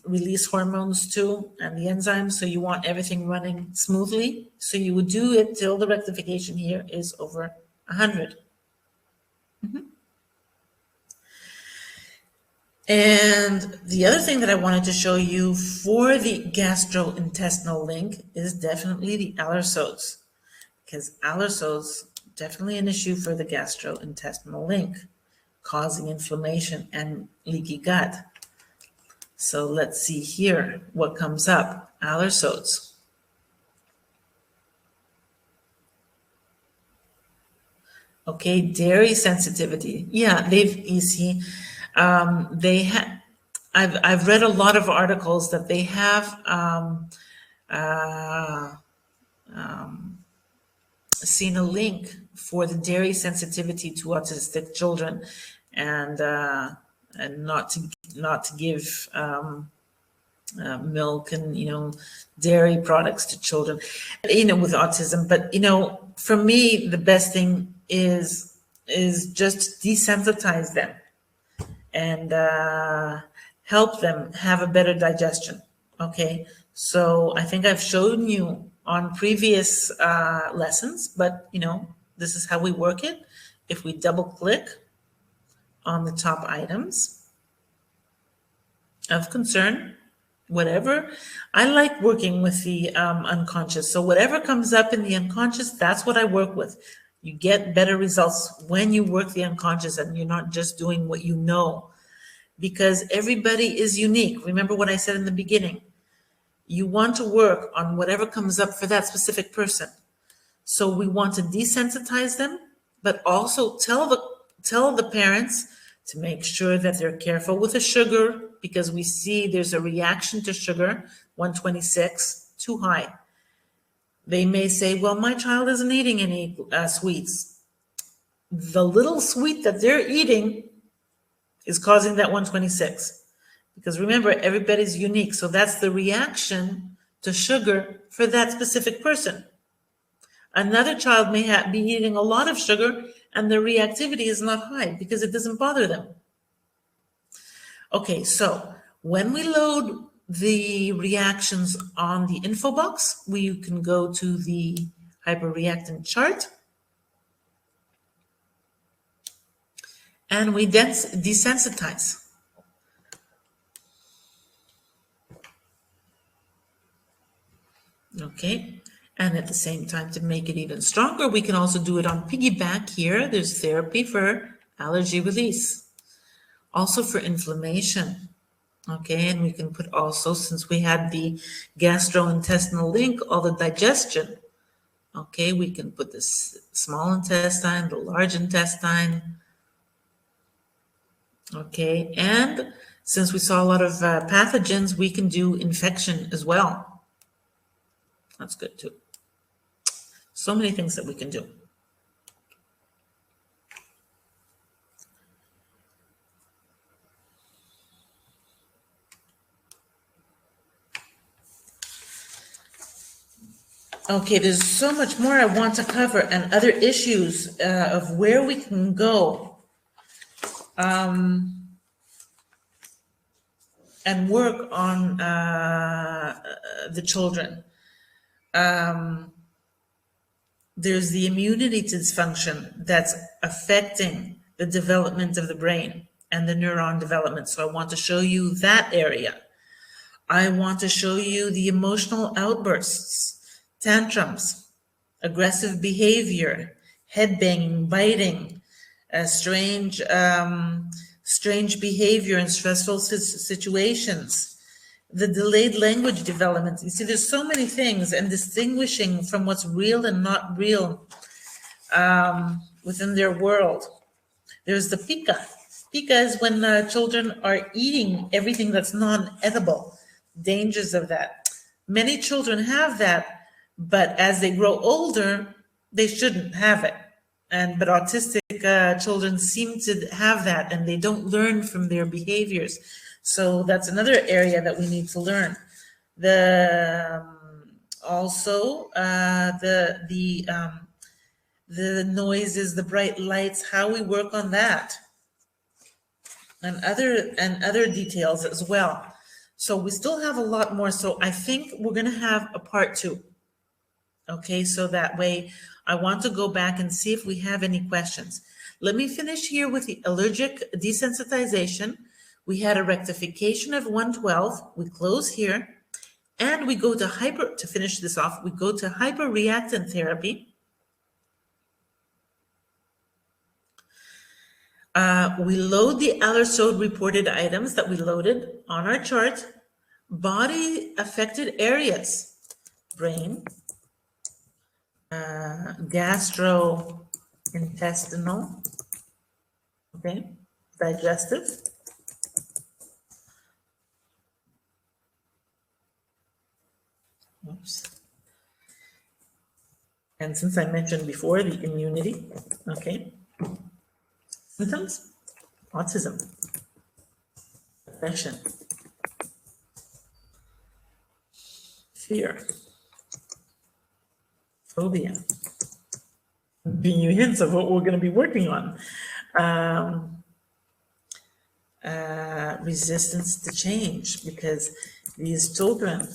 release hormones too, and the enzymes. So you want everything running smoothly. So you would do it till the rectification here is over 100. And the other thing that I wanted to show you for the gastrointestinal link is definitely the allersodes, because allersodes definitely an issue for the gastrointestinal link, causing inflammation and leaky gut. So let's see here what comes up. Allersodes. Okay, dairy sensitivity. Yeah, you see, I've read a lot of articles that they have seen a link for the dairy sensitivity to autistic children, and not to give milk and dairy products to children with autism. But for me, the best thing is just desensitize them and help them have a better digestion. Okay, so I think I've shown you on previous lessons, but this is how we work it. If we double click on the top items of concern, whatever, I like working with the unconscious. So whatever comes up in the unconscious, that's what I work with. You get better results when you work the unconscious and you're not just doing what you know, because everybody is unique. Remember what I said in the beginning. You want to work on whatever comes up for that specific person. So we want to desensitize them, but also tell the parents to make sure that they're careful with the sugar, because we see there's a reaction to sugar, 126, too high. They may say, well, my child isn't eating any sweets. The little sweet that they're eating is causing that 126. Because remember, everybody's unique. So that's the reaction to sugar for that specific person. Another child may be eating a lot of sugar and the reactivity is not high because it doesn't bother them. Okay, so when we load the reactions on the info box, we can go to the hyperreactant chart. And we desensitize. Okay. And at the same time, to make it even stronger, we can also do it on piggyback here. There's therapy for allergy release, also for inflammation. Okay, and we can put also, since we had the gastrointestinal link, all the digestion. Okay, we can put the small intestine, the large intestine. Okay, and since we saw a lot of pathogens, we can do infection as well. That's good too. So many things that we can do. Okay, there's so much more I want to cover and other issues of where we can go and work on the children. There's the immunity dysfunction that's affecting the development of the brain and the neuron development. So I want to show you that area. I want to show you the emotional outbursts, tantrums, aggressive behavior, head banging, biting, strange behavior in stressful situations, the delayed language development. You see, there's so many things, and distinguishing from what's real and not real within their world. There's the pica. Pica is when children are eating everything that's non-edible. Dangers of that. Many children have that, but as they grow older, they shouldn't have it. But autistic children seem to have that, and they don't learn from their behaviors. So that's another area that we need to learn. Also the noises, the bright lights, how we work on that, and other details as well. So we still have a lot more. So I think we're going to have a part 2. Okay, so that way I want to go back and see if we have any questions. Let me finish here with the allergic desensitization. We had a rectification of 112. We close here, and we go to to finish this off, we go to hyperreactant therapy. We load the allercode reported items that we loaded on our chart, body affected areas, brain, gastrointestinal, okay, digestive, oops. And since I mentioned before the immunity, okay, symptoms, autism, depression, fear, phobia, giving you hints of what we're going to be working on. Resistance to change, because these children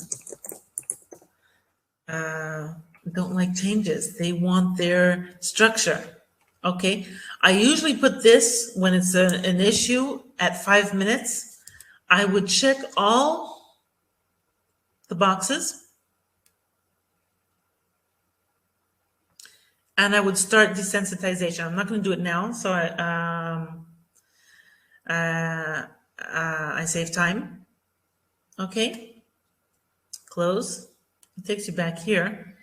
don't like changes. They want their structure. Okay, I usually put this when it's an issue at 5 minutes. I would check all the boxes and I would start desensitization. I'm not going to do it now, so I save time. Okay, close. It takes you back here.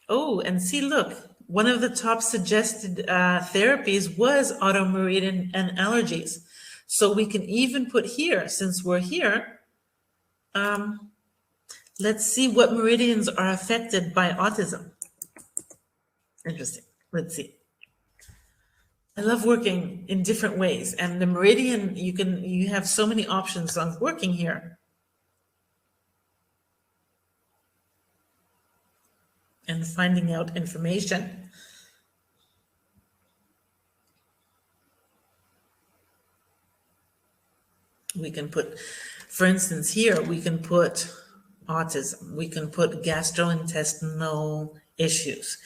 Oh, and see, look, one of the top suggested therapies was automeridian and allergies. So we can even put here, since we're here, let's see what meridians are affected by autism. Interesting. Let's see. I love working in different ways, and the meridian, you have so many options on working here. And finding out information. We can put, for instance, here, we can put autism. We can put gastrointestinal issues.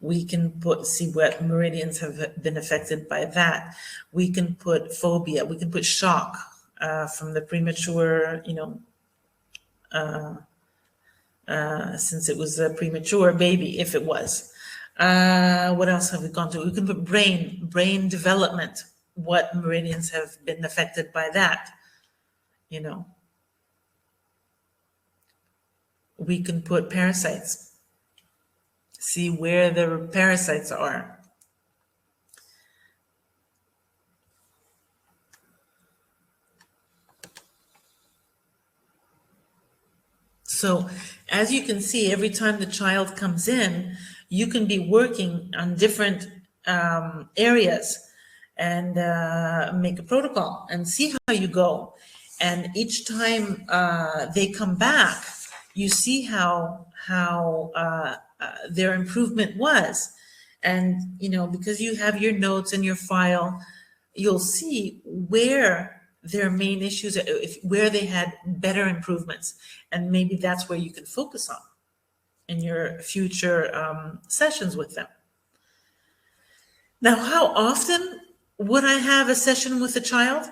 We can see what meridians have been affected by that. We can put phobia. We can put shock from the premature, since it was a premature baby, if it was. What else have we gone to? We can put brain development, what meridians have been affected by that, you know. We can put parasites, see where the parasites are. So as you can see, every time the child comes in, you can be working on different areas and make a protocol and see how you go. And each time they come back, you see how their improvement was. And, you know, because you have your notes in your file, you'll see where their main issues, where they had better improvements. And maybe that's where you can focus on in your future sessions with them. Now, how often would I have a session with a child?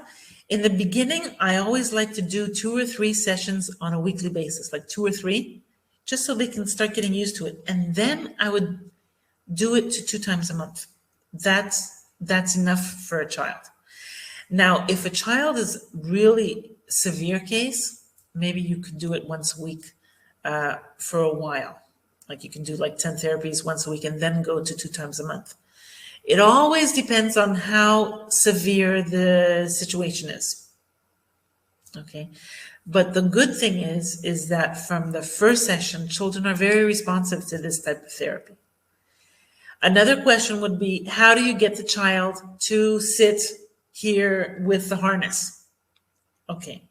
In the beginning, I always like to do 2 or 3 sessions on a weekly basis, like 2 or 3, just so they can start getting used to it. And then I would do it to 2 times a month. That's enough for a child. Now, if a child is really severe case, maybe you could do it once a week for a while. Like you can do like 10 therapies once a week and then go to 2 times a month. It always depends on how severe the situation is. Okay. But the good thing is that from the first session, children are very responsive to this type of therapy. Another question would be, how do you get the child to sit here with the harness? Okay.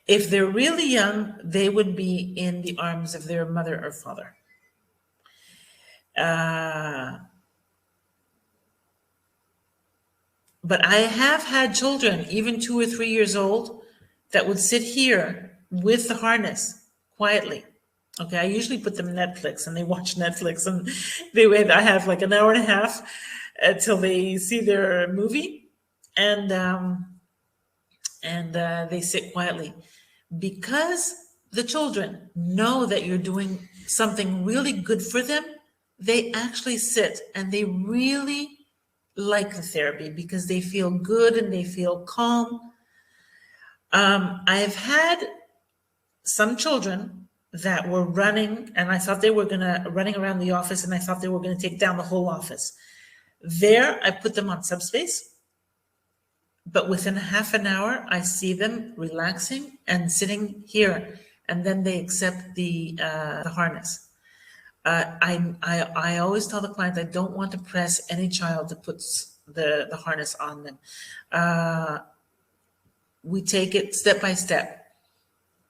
If they're really young, they would be in the arms of their mother or father. But I have had children, even 2 or 3 years old, that would sit here with the harness quietly. Okay, I usually put them Netflix and they watch Netflix and I have like an hour and a half until they see their movie, and they sit quietly, because the children know that you're doing something really good for them. They actually sit and they really like the therapy because they feel good and they feel calm. I've had some children that were running, and I thought they were running around the office, and I thought they were gonna take down the whole office. There, I put them on subspace, but within half an hour, I see them relaxing and sitting here, and then they accept the harness. I always tell the client I don't want to press any child to put the harness on them. We take it step by step.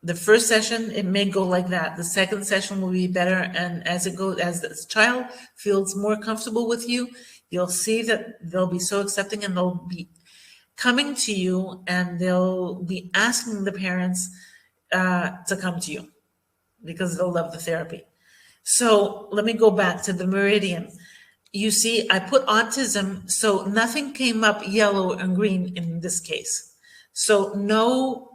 The first session, it may go like that. The second session will be better. And as the child feels more comfortable with you, you'll see that they'll be so accepting, and they'll be coming to you, and they'll be asking the parents to come to you because they'll love the therapy. So let me go back to the meridian. You see, I put autism, so nothing came up yellow and green in this case. So no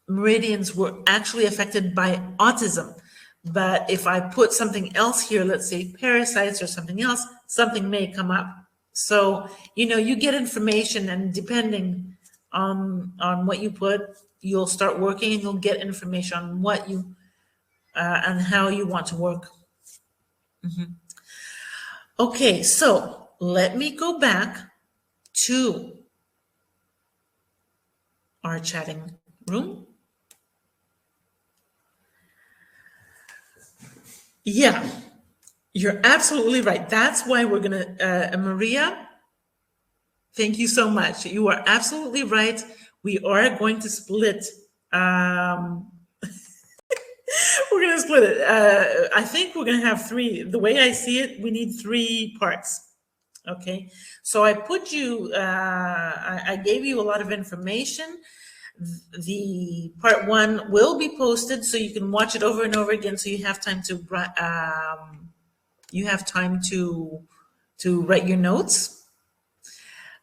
meridians were actually affected by autism. But if I put something else here, let's say parasites or something else, something may come up. So, you know, you get information, and depending on what you put, you'll start working, and you'll get information on what you and how you want to work. Okay, so let me go back to our chatting room. Yeah, you're absolutely right. That's why we're gonna, Maria, thank you so much. You are absolutely right. We are going to split. We're going to split it. I think we're going to have 3. The way I see it, we need 3 parts. Okay. So I put you, I gave you a lot of information. The part 1 will be posted, so you can watch it over and over again. So you have time to, write your notes.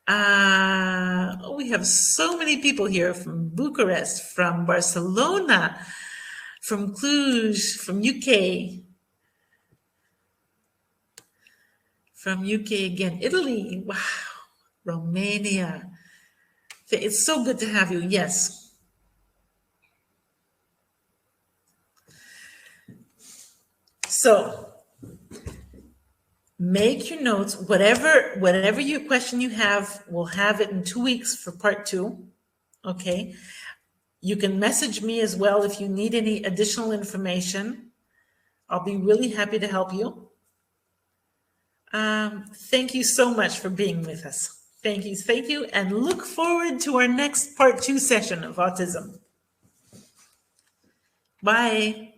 We have so many people here from Bucharest, from Barcelona, from Cluj, from UK. From UK again, Italy, wow, Romania. It's so good to have you, yes. So make your notes, whatever your question you have, we'll have it in 2 weeks for part 2, okay? You can message me as well if you need any additional information. I'll be really happy to help you. Thank you so much for being with us. Thank you, and look forward to our next part 2 session of autism. Bye.